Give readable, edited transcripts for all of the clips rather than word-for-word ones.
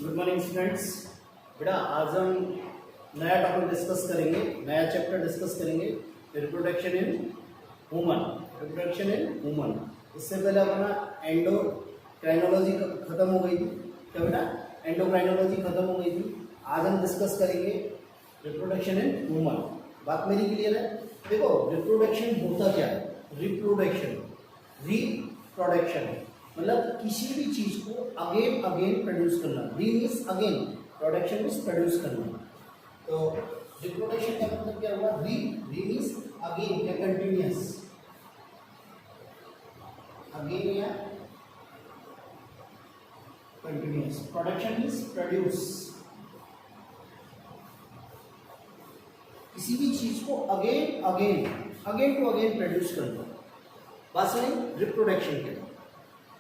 Good morning students. बेटा आज हम नया टॉपिक डिस्कस करेंगे, नया चैप्टर डिस्कस करेंगे, reproduction in human. Reproduction in human. इससे पहले अपना एंडोक्राइनोलॉजी खत्म हो गई थी। क्या बेटा? एंडोक्राइनोलॉजी खत्म हो गई थी। आज हम डिस्कस करेंगे रिप्रोडक्शन इन ह्यूमन। बात मेरी क्लियर है? देखो, रिप्रोडक्शन होता क्या है? रिप्रोडक्शन मतलब किसी भी चीज को अगेन अगेन प्रोड्यूस करना। री means again, production means produce करना। तो रिप्रोडक्शन का मतलब क्या हुआ? री मीन्स अगेन या कंटिन्यूअस, अगेन या कंटिन्यूअस। प्रोडक्शन मीन्स प्रोड्यूस, किसी भी चीज को अगेन टू अगेन प्रोड्यूस करना। बात सुनी? रिप्रोडक्शन के।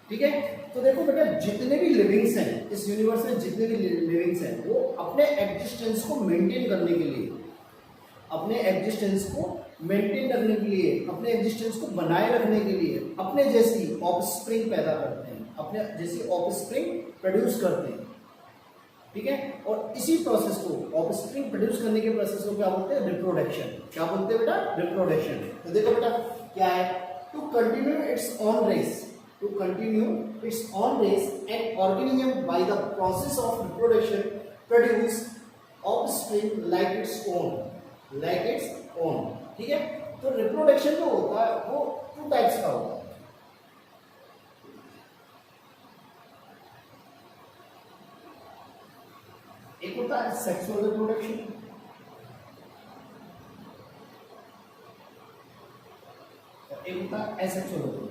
ठीक है, तो देखो बेटा, जितने भी लिविंग्स हैं इस यूनिवर्स में, जितने भी लिविंग्स हैं वो अपने एग्जिस्टेंस को मेंटेन करने के लिए, अपने एग्जिस्टेंस को मेंटेन करने के लिए, अपने एग्जिस्टेंस को बनाए रखने के लिए अपने जैसी ऑफस्प्रिंग पैदा करते हैं, अपने जैसी ऑफस्प्रिंग प्रोड्यूस करते हैं। ठीक है, और इसी प्रोसेस को, ऑफस्प्रिंग प्रोड्यूस करने के प्रोसेस को क्या बोलते हैं? रिप्रोडक्शन। क्या बोलते हैं बेटा? रिप्रोडक्शन। तो देखो बेटा, क्या है? To continue its own race, to continue its own race, an organism by the process of reproduction produce offspring like its own। ठीक है, तो रिप्रोडक्शन जो होता है वो टू टाइप्स का होता है। एक होता है सेक्सुअल रिप्रोडक्शन, और एक होता है asexual reproduction.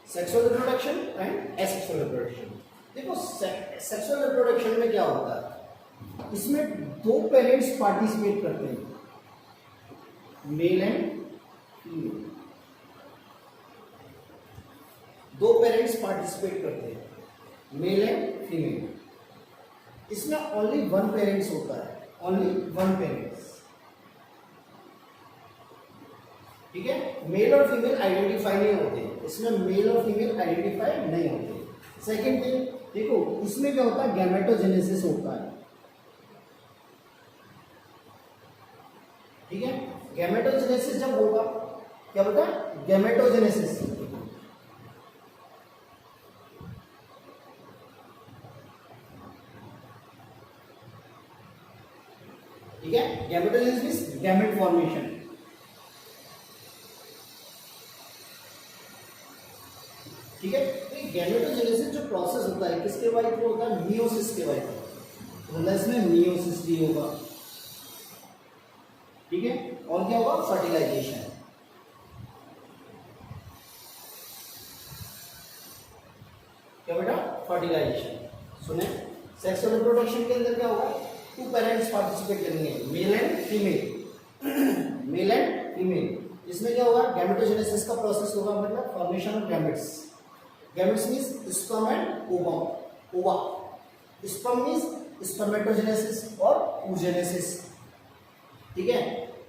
Sexual reproduction and asexual reproduction. देखो, सेक्सुअल रिप्रोडक्शन में क्या होता है? इसमें दो पेरेंट्स पार्टिसिपेट करते हैं, मेल एंड फीमेल। दो पेरेंट्स पार्टिसिपेट करते हैं, मेल एंड फीमेल। इसमें ओनली वन पेरेंट्स होता है, ओनली वन पेरेंट्स। ठीक है, मेल और फीमेल आइडेंटिफाई नहीं होते, इसमें मेल और फीमेल आइडेंटिफाई नहीं होते। सेकेंड थिंग, देखो इसमें क्या होता है? गैमेटोजेनेसिस होता है। ठीक है, गैमेटोजेनेसिस जब होगा, क्या होता है? गैमेटोजेनेसिस। ठीक है, गैमेटोजेनेसिस मींस गैमेट फॉर्मेशन। ठीक है, तो ये गैमेटोजेनेसिस जो प्रोसेस होता है किसके वाई थ्रू होता है? मियोसिस के वाई थ्रू। तो इसमें मियोसिस भी होगा। ठीक है, और क्या होगा? फर्टिलाइजेशन। क्या बेटा? फर्टिलाइजेशन। सुने, सेक्सुअल रिप्रोडक्शन के अंदर क्या होगा? टू पेरेंट्स पार्टिसिपेट करेंगे, mail and female. Mail and female. इसमें क्या होगा? गैमेटोजेनेसिस का प्रोसेस होगा, मतलब formation of gametes. Gametes means sperm and ova. Sperm means spermatogenesis और oogenesis। ठीक है,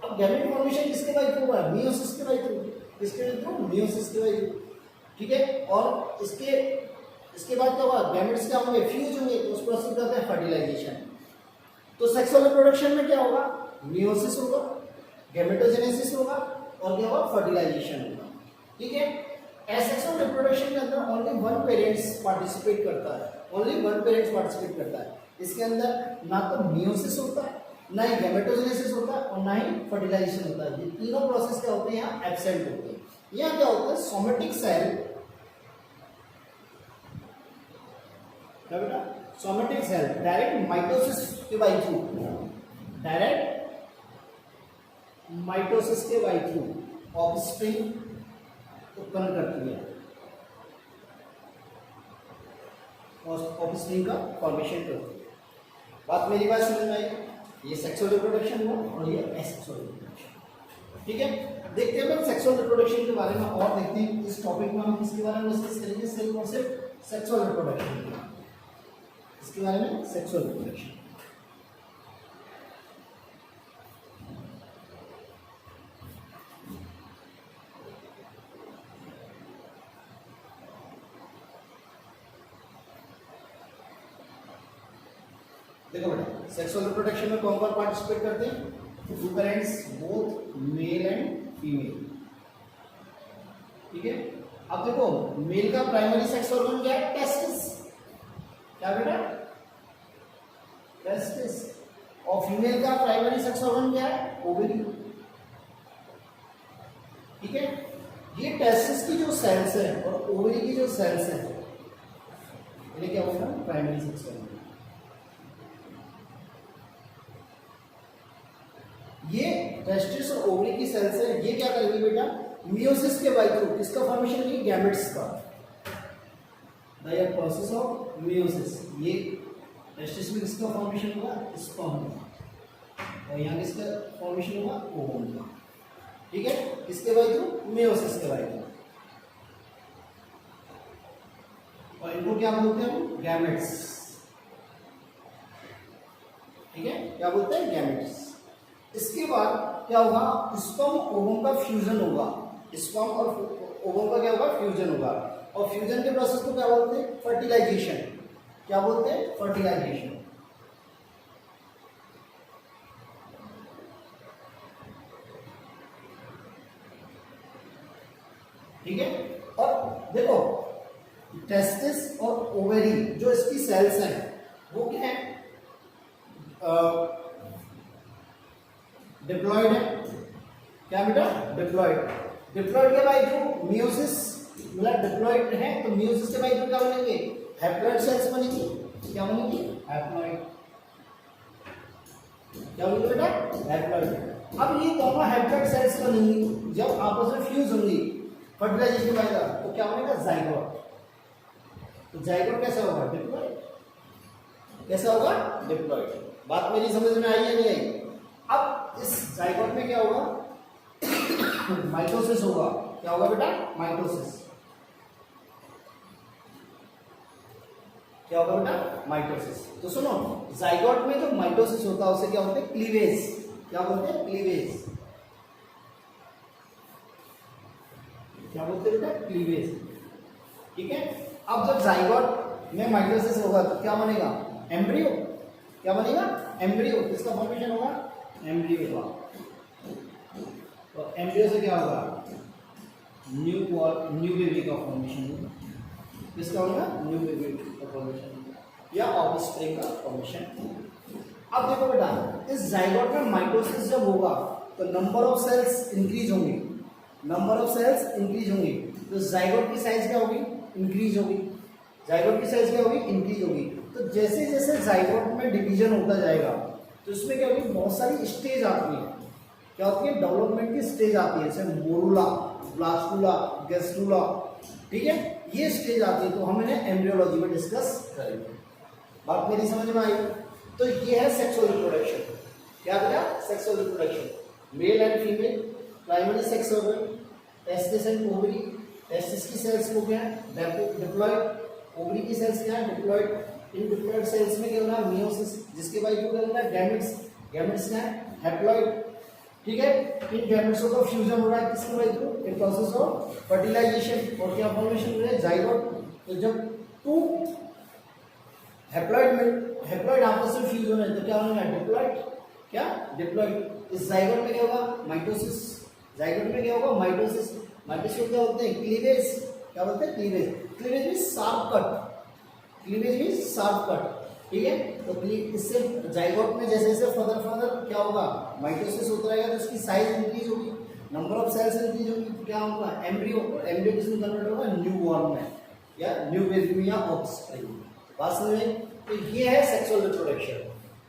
अब गैमेट फॉर्मेशन किसके वाई थ्रू होगा? मियोसिस के वाई थ्रू। किसके थ्रू? मियोसिस के वाई थ्रू। ठीक है, और इसके बाद क्या होगा? गैमेट्स क्या होंगे? फ्यूज होंगे, तो उस प्रोसेस कहते हैं फर्टिलाइजेशन। तो सेक्सुअल रिप्रोडक्शन में क्या होगा? मियोसिस होगा, गैमेटोजेनेसिस होगा, और क्या होगा? फर्टिलाइजेशन होगा। ठीक है, एसेक्सुअल रिप्रोडक्शन के अंदर ओनली वन पेरेंट्स पार्टिसिपेट करता है, ओनली वन पेरेंट्स पार्टिसिपेट करता है। इसके अंदर ना तो मियोसिस होता है, ना ही गैमेटोजेनेसिस होता है, और ना ही फर्टिलाइजेशन होता है। ये तीनों प्रोसेस क्या होते हैं? यहाँ एब्सेंट होते हैं। यहाँ क्या होता है? सोमेटिक सेल, क्या बेटा? सोमेटिक सेल डायरेक्ट माइटोसिस के वाई थ्रू, डायरेक्ट माइटोसिस के वाई थ्रू ऑफस्प्रिंग उत्पन्न करती है, और ऑफस्प्रिंग का फॉर्मेशन करती है। बात मेरी बात समझ में आई? ये सेक्सुअल रिप्रोडक्शन हुआ और ये एसेक्सुअल रिप्रोडक्शन। ठीक है, देखते हैं हम सेक्सुअल रिप्रोडक्शन के बारे में और देखते हैं। इस टॉपिक में हम किसके बारे में डिस्कस करेंगे? सिर्फ और सिर्फ सेक्सुअल रिप्रोडक्शन। इसके बारे में सेक्सुअल रिप्रोडक्शन। देखो बेटा, सेक्सुअल रिप्रोडक्शन में कौन कौन पार्टिसिपेट करते हैं? Two parents both male and female. ठीक है, अब देखो मेल का प्राइमरी सेक्स ऑर्गन क्या है? टेस्टिस। क्या बेटा? टेस्टिस। और फीमेल का प्राइमरी सेक्स ऑर्गन क्या है? ओवरी। ठीक है, ये टेस्टिस की जो सेल्स है और ओवरी की जो सेल्स है इन्हें क्या होगा? Primary sex organ. ये टेस्टिस और ओवरी की सेल्स है, ये क्या करेंगे बेटा? मियोसिस के बाय थ्रू किसका फॉर्मेशन होगी? गैमेट्स का। The process of meiosis. ये टेस्टिस में किसका फॉर्मेशन होगा? स्पर्म का। और यहाँ किसका फॉर्मेशन होगा? ओवम का। ठीक है, किसके बाय थ्रू? मियोसिस के बाय थ्रू। और इनको क्या बोलते हैं? गैमेट्स। ठीक है, क्या बोलते हैं? गैमेट्स। इसके बाद क्या होगा? स्पर्म ओवम का फ्यूजन होगा। स्पर्म और ओवम का क्या होगा? फ्यूजन होगा। और फ्यूजन के प्रोसेस को क्या बोलते हैं? फर्टिलाइजेशन। क्या बोलते हैं? फर्टिलाइजेशन। ठीक है, और देखो टेस्टिस और ओवेरी जो इसकी सेल्स हैं वो क्या है? डिप्लॉयड है। क्या बेटा? डिप्लॉयड। डिप्लॉयड के बाय थ्रू मियोसिस, मतलब डिप्लॉयड है तो मियोसिस के बाय थ्रू क्या बनेंगे? हैप्लॉयड सेल्स बनेंगी। क्या बनेंगी? हैप्लॉयड। क्या बनेंगे बेटा? हैप्लॉयड। अब ये दोनों हैप्लॉयड सेल्स बनेंगी, जब आपस में फ्यूज होंगी फर्टिलाइजेशन के बाद तो क्या बनेगा? जाइगोट। तो जाइगोट कैसा होगा? डिप्लॉयड। कैसा होगा? डिप्लॉयड। बात मेरी समझ में आई है नहीं आई? अब इस जाइगोट में क्या होगा? माइटोसिस होगा। क्या होगा बेटा? माइटोसिस। क्या होगा बेटा? माइटोसिस। तो सुनो, जाइगोट में जो माइटोसिस होता है उसे क्या बोलते हैं? क्लीवेज। क्या बोलते हैं? क्लीवेज। क्या बोलते हैं बेटा? क्लीवेज। ठीक है, अब जब जाइगोट में माइटोसिस होगा तो क्या बनेगा? एम्ब्रियो। क्या बनेगा? एम्ब्रियो। किसका फॉर्मेशन होगा? एम्ब्रियो का। और एम्ब्रियो से क्या होगा? न्यू बेबी का फॉर्मेशन होगा। किसका होगा? न्यू बेबी का फॉर्मेशन या ऑफस्प्रिंग का फॉर्मेशन। अब देखो बेटा, इस जाइगोट में माइटोसिस जब होगा तो नंबर ऑफ सेल्स इंक्रीज होंगे। नंबर ऑफ सेल्स इंक्रीज होंगी तो जाइगोट की साइज क्या होगी? इंक्रीज होगी। जाइगोट की साइज क्या होगी? इंक्रीज होगी। तो जैसे जैसे जाइगोट में डिवीजन होता जाएगा तो इसमें क्या होगी? बहुत सारी स्टेज आती है। क्या होती है? डेवलपमेंट की स्टेज आती है, जैसे मोरुला, ब्लास्टुला, गैस्ट्रुला। ठीक है, ये स्टेज आती है तो हम इन्हें एम्ब्रियोलॉजी में डिस्कस करेंगे। बात मेरी समझ में आई? तो ये है सेक्सुअल रिप्रोडक्शन। क्या बेटा? Sexual reproduction. Mail and female, primary sex organ, testis and ovary. Testis की सेल्स को क्या है? डिप्लॉयड। ओवरी की सेल्स क्या है? डिप्लॉयड। इन डिप्लॉयड सेल्स में क्या होगा? मियोसिस, जिसके बाद क्या होगा? गैमेट्स। गैमेट्स क्या है? हैप्लॉयड। ठीक है, इन गैमेट्सों का फ्यूजन हो रहा है किसके by through? In process of fertilization. और क्या फॉर्मेशन हो रहा है? जाइगोट। तो जब टू हैप्लॉयड आपस में फ्यूज हो रहे हैं तो क्या होगा? डिप्लॉयड। क्या? डिप्लॉयड। इस जाइगोट में क्या होगा? माइटोसिस। जाइगोट में क्या होगा? माइटोसिस। माइटोसिस को क्या बोलते हैं? क्लीवेज। क्या बोलते हैं? Cleavage. Cleavage means sharp cut. Cleavage means sharp cut. ठीक है, तो इससे जाइगोट में जैसे जैसे फर्दर क्या होगा? माइटोसिस होता रहेगा तो उसकी साइज इंक्रीज होगी, नंबर ऑफ सेल्स इंक्रीज होगी। तो क्या होगा? एम्ब्रियो। और एम्ब्रियो किसमें कन्वर्ट होगा? न्यू बॉर्न में या न्यू बेबी में या ऑफस्प्रिंग। बात समझ में? तो ये है सेक्सुअल रिप्रोडक्शन।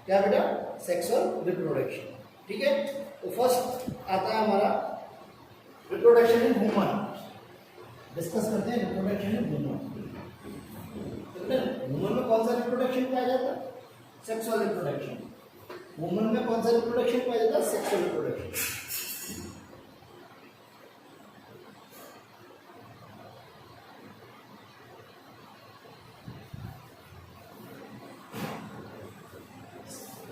क्या बेटा? Sexual reproduction. ठीक है, तो फर्स्ट आता है हमारा रिप्रोडक्शन इन ह्यूमन। डिस्कस करते हैं रिप्रोडक्शन इन ह्यूमन। वुमन में कौन सा रिप्रोडक्शन पाया जाता है? Sexual reproduction. वुमन में कौन सा रिप्रोडक्शन पाया जाता है? Sexual reproduction.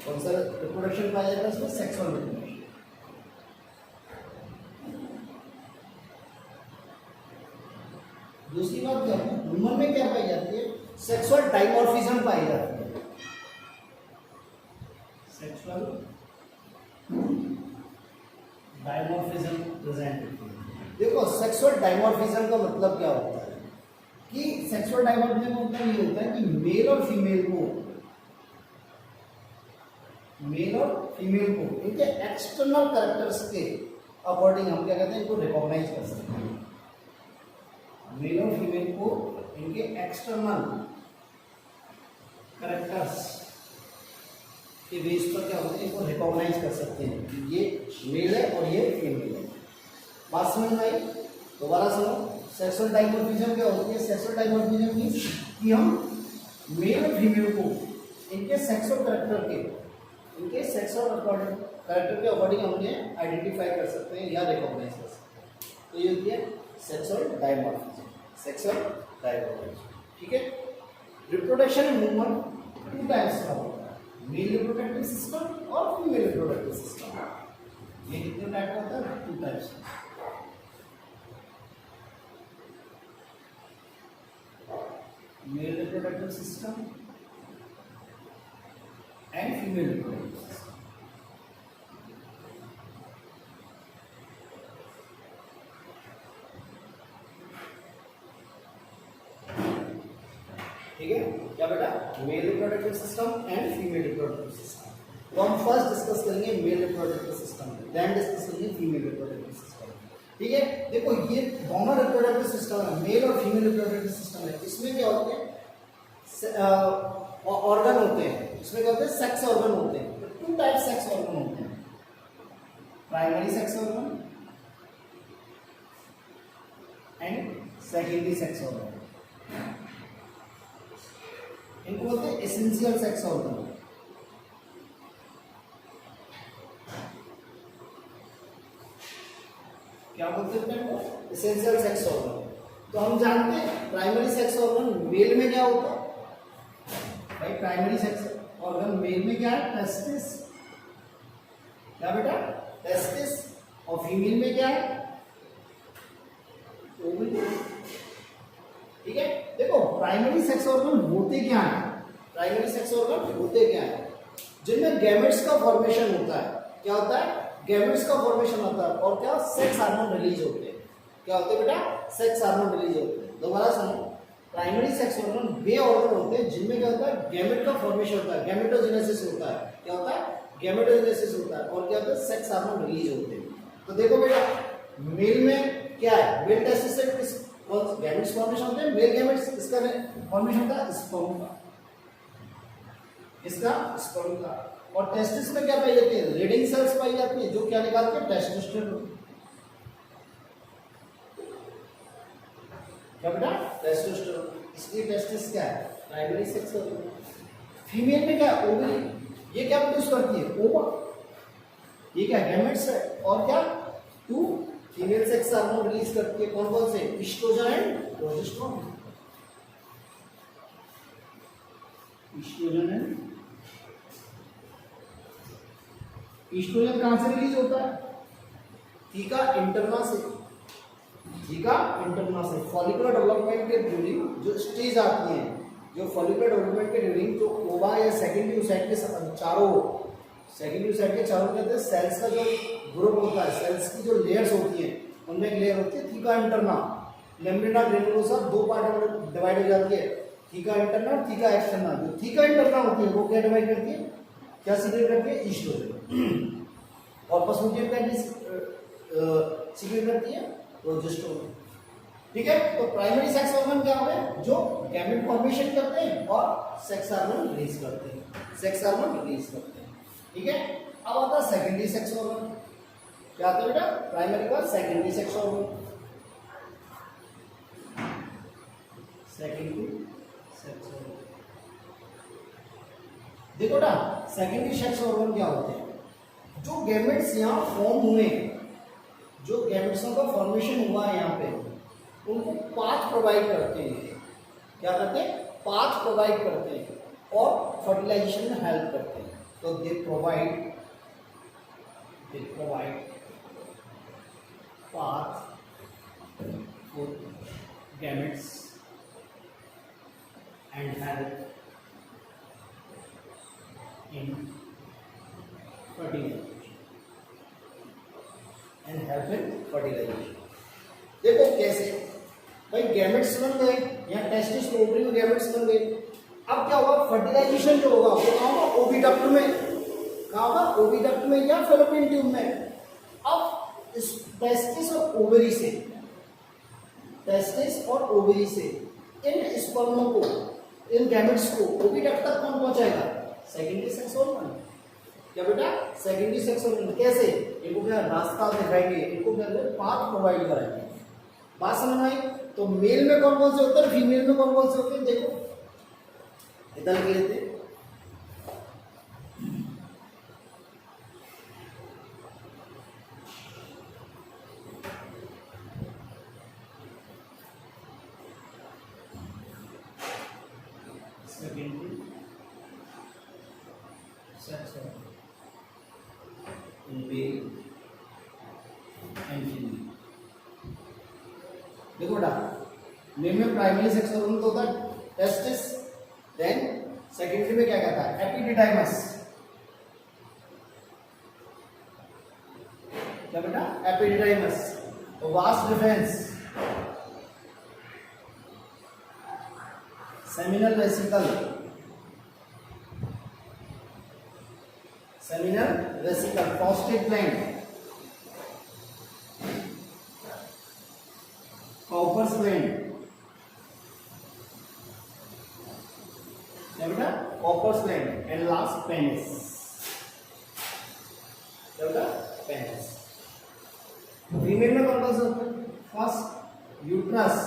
कौन सा रिप्रोडक्शन पाया जाता है इसमें? Sexual reproduction. दूसरी बात क्या है? वुमन में क्या पाई जाती है? सेक्सुअल डाइमॉर्फिज्म पाई जाती है। डायमॉर्फिज्म प्रेजेंट होती है। देखो सेक्सुअल डायमॉर्फिज्म का मतलब क्या होता है कि सेक्सुअल डायमॉर्फिज्म का मतलब ये होता है कि मेल और फीमेल को इनके एक्सटर्नल कैरेक्टर्स के अकॉर्डिंग हम क्या कहते हैं, इनको रिकॉग्नाइज कर सकते हैं। मेल और फीमेल को इनके एक्सटर्नल कैरेक्टर्स के बेस पर क्या होता है, इनको रिकॉग्नाइज कर सकते हैं कि ये मेल है और ये फीमेल है। बात समझ में आई? दोबारा सुनो, सेक्सुअल डायमॉर्फिज्म क्या होती है? सेक्सुअल डायमॉर्फिज्म मींस कि हम मेल और फीमेल को इनके सेक्सुअल कैरेक्टर के अकॉर्डिंग हम उन्हें आइडेंटिफाई कर सकते हैं या रिकॉग्नाइज कर सकते हैं। तो ये होती है सेक्सुअल डायमॉर्फिज्म। ठीक है। Reproduction and movement two types का होता है, मेल रिप्रोडक्टिव सिस्टम और फीमेल रिप्रोडक्टिव सिस्टम। ये कितने टाइप का होता है? 2 types. Male reproductive system and female reproductive system. ठीक है क्या बेटा? Male reproductive system and female reproductive system. तो हम फर्स्ट डिस्कस करेंगे male reproductive system, then discuss करेंगे फीमेल रिप्रोडक्टिव सिस्टम। ठीक है। देखो ये दोनों रिप्रोडक्टिव सिस्टम है, मेल और फीमेल रिप्रोडक्टिव सिस्टम है। इसमें क्या होते हैं? ऑर्गन होते हैं। इसमें क्या होते हैं? सेक्स ऑर्गन होते हैं। तो 2 टाइप सेक्स ऑर्गन होते हैं, primary sex organ and secondary sex organ. इनको बोलते हैं एसेंशियल सेक्स ऑर्गन। क्या बोलते हैं इनको? Essential sex organ. तो हम जानते हैं प्राइमरी सेक्स ऑर्गन मेल में क्या होता है भाई? प्राइमरी सेक्स ऑर्गन मेल में क्या है? टेस्टिस। क्या बेटा? टेस्टिस। और फीमेल में क्या है? ओवरी। ठीक है। देखो प्राइमरी सेक्स ऑर्गन होते क्या है? प्राइमरी सेक्स ऑर्गन होते क्या है? जिनमें गैमेट्स का फॉर्मेशन होता है। क्या होता है? गैमेट्स का फॉर्मेशन होता है और क्या? सेक्स हार्मोन रिलीज होते हैं। क्या होते हैं बेटा? सेक्स हार्मोन रिलीज होते हैं। दोबारा सुनो, प्राइमरी सेक्स ऑर्गन वे ऑर्गन होते हैं जिनमें क्या होता है? गैमेट का फॉर्मेशन होता है, गैमेटोजेनेसिस होता है। क्या होता है? गैमेटोजेनेसिस होता है और क्या होता है? सेक्स हार्मोन रिलीज होते हैं। तो देखो बेटा, मेल में क्या है? मेल टेस्टिस से किस गैमेट्स फॉर्मेशन होते हैं? मेल गैमेट्स, इसका फॉर्मेशन होता है स्पर्म का, इसका स्पर्म का। और टेस्टिस में क्या पाई जाती है? रीडिंग सेल्स पाई जाती है जो क्या निकालती है? टेस्टोस्टेरोन। क्या बेटा? टेस्टोस्टेरोन। इसलिए टेस्टिस क्या है? Primary sex organ. फीमेल में क्या है? ओवरी। ये क्या प्रोड्यूस करती है? ओवा। ये क्या? गैमेट्स है। और क्या? 2 फीमेल सेक्स हार्मोन रिलीज करती है। कौन कौन से? Estrogen and progesterone. Estrogen and estrogen कहां से रिलीज होता है? थीका इंटरना से। थीका इंटरना से फॉलिकुलर डेवलपमेंट के ड्यूरिंग जो स्टेज आती है, जो फॉलिकुलर डेवलपमेंट के ड्यूरिंग जो ओवा या सेकेंडरी ओसाइट के चारों कहते हैं सेल्स का जो ग्रुप होता है, सेल्स की जो लेयर्स होती हैं उनमें एक लेयर होती है थीका इंटरना। लेम्ब्रेना ग्रेनुलोसा 2 पार्ट में डिवाइड हो जाती है, थीका इंटरना और थीका एक्सटर्ना। जो थीका इंटरना होती है वो क्या डिवाइड करती है? क्या सीक्रेट करती है? एस्ट्रोजन। और पसमोटियम क्या सीक्रेट करती है? प्रोजेस्टेरोन। ठीक है। तो प्राइमरी सेक्स ऑर्गन क्या होते हैं? जो गैमेट फॉर्मेशन करते हैं और सेक्स हार्मोन रिलीज करते हैं। ठीक है। अब आता है सेकेंडरी सेक्स ऑर्गन। क्या आता है बेटा? प्राइमरी का secondary sex organ. Secondary sex organ देखो ना, सेकेंडरी सेक्स ऑर्गन क्या होते हैं? जो गैमेट्स यहाँ फॉर्म हुए, जो गैमेट्सों का फॉर्मेशन हुआ है यहाँ पे, उनको पाथ प्रोवाइड करते हैं। क्या करते हैं? पाथ प्रोवाइड करते हैं और फर्टिलाइजेशन में हेल्प करते हैं। तो they provide path for gametes and help in fertilization. And help in fertilization. देखो कैसे भाई गैमेट्स बन गए या टेस्टिस ओवरी में गैमेट्स बन गए। अब क्या होगा, फर्टिलाइजेशन जो होगा वो कहाँ होगा, ओविडक्ट में। कहाँ होगा, ओविडक्ट में या फैलोपियन ट्यूब में। अब इस टेस्टिस और ओवरी से, टेस्टिस और ओवरी से इन स्पर्मों को, इन गैमेट्स को ओविडक्ट तक कौन पहुंचाएगा, सेकेंडरी सेक्स ऑर्गन। क्या बेटा, सेकेंडरी सेक्स ऑर्गन। कैसे, इनको क्या रास्ता दिखाएंगे, इनको क्या पाथ प्रोवाइड कराएंगे। बात समझ में आई। तो मेल में कौन कौन से होते हैं, फीमेल में कौन कौन से होते हैं, देखो इधर लिख लेते हैं। Secondary sex in male and female. देखो बेटा, मेल में प्राइमरी सेक्स ऑर्गन तो होता है टेस्टिस, देन सेकेंडरी में क्या कहता है, एपिडिडाइमस। क्या बेटा, epididymis. Vas deferens, seminal vesicle, seminal vesicle, prostate gland, Cowper's gland. क्या बेटा, Cowper's gland and last penis. क्या बेटा, पेनिस। फीमेल में कौन कौन से होते हैं, first uterus,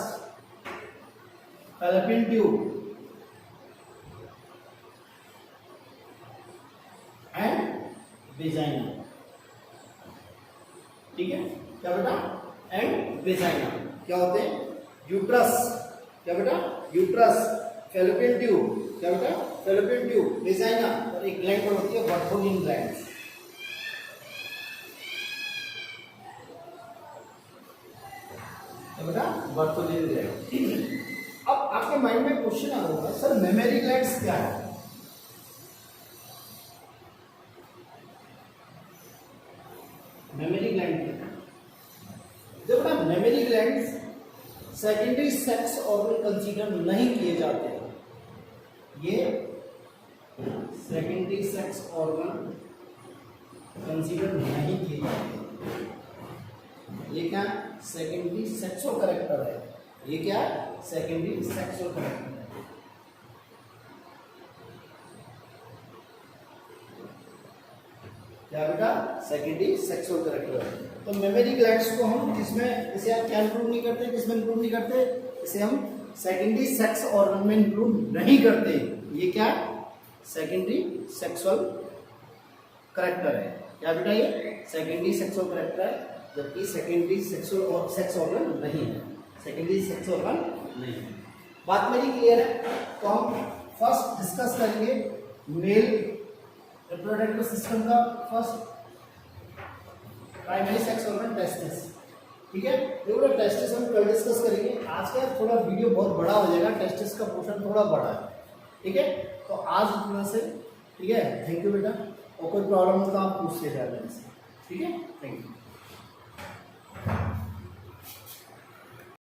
fallopian tube and vagina. ठीक है, क्या बेटा, एंड वेजाइना। क्या होते हैं, यूट्रस, क्या बेटा, यूट्रस, फैलोपियन ट्यूब, क्या बेटा, फैलोपियन ट्यूब, वेजाइना, और एक ग्लैंड होती है बर्थोलिन ग्लैंड। क्या बेटा, बर्थोलिन ग्लैंड। अब आपके माइंड में क्वेश्चन आ रहा है, सर मेमरी ग्लैंड्स क्या है। मेमरी ग्लैंड क्या है, देखो बेटा, mammary glands secondary sex organ consider नहीं किए जाते हैं। ये सेकेंडरी सेक्स ऑर्गन कंसीडर नहीं किए जाते। ये क्या, सेकेंडरी सेक्सुअल कैरेक्टर है। ये क्या है, सेकेंडरी सेक्सुअल कैरेक्टर है। क्या बेटा, सेकेंडरी सेक्सुअल कैरेक्टर है। तो मेमरी ग्लैंड्स को हम किसमें, इसे आप क्या इंक्लूड नहीं करते, किसमें इंक्लूड नहीं करते, इसे हम सेकेंडरी सेक्स ऑर्गन में इंक्लूड नहीं करते। ये क्या, सेकेंडरी सेक्सुअल कैरेक्टर है। क्या बेटा, ये सेकेंडरी सेक्सुअल कैरेक्टर है, जबकि सेकेंडरी सेक्सुअल और सेक्स ऑर्गन नहीं है, सेकेंडरी सेक्स ऑर्गन नहीं है। बात मेरी क्लियर है। तो हम फर्स्ट डिस्कस करेंगे मेल रिप्रोडक्टिव सिस्टम का, first primary sex organ testis. ठीक है, देखो टेस्टिस हम कल डिस्कस करेंगे। आज का थोड़ा वीडियो बहुत बड़ा हो जाएगा, टेस्टिस का पोर्शन थोड़ा बड़ा है। ठीक है, तो आज इतना से। ठीक है, थैंक यू बेटा, और कोई प्रॉब्लम हो तो आप पूछते जाए। ठीक है, थैंक यू।